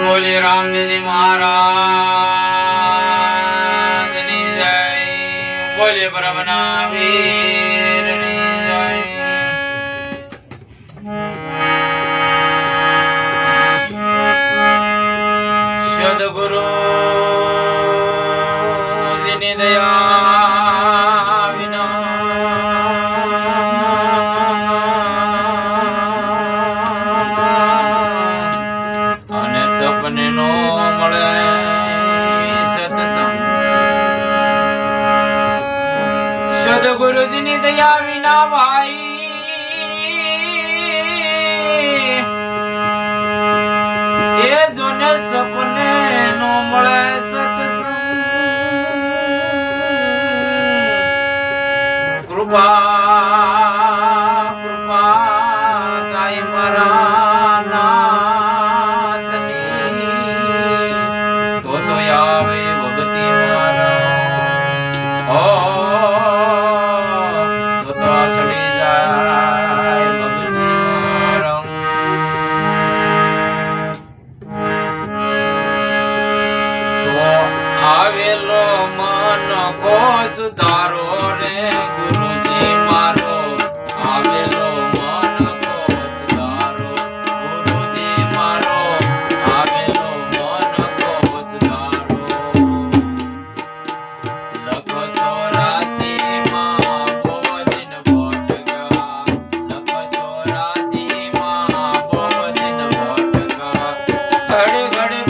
બોલે રામદેવજી મહારાજની જય. બોલે બ્રહ્મના વીરની જય. સદગુરુજીની દયા વિના અને સપને નો મળે સત્સંગ. સદગુરુજીની દયા વિના ભાઈ એ જોને સપને નો મળે સત્સંગ. કૃપા કૃપા થાય મારા નાથની તો આવે ભગતિ મારા. તો સડી જાય ભગતિ મારા. આવેલો મન કો સુધારો રે ગુરુજી મારો. આવેલો મન કો સુધારો ગુરુજી મારો. આવેલો મન કો સુધારો. લખો 84 માં બહુ દિન ભટકા. લખો 84 માં બહુ દિન ભટકા. ઘડી ઘડી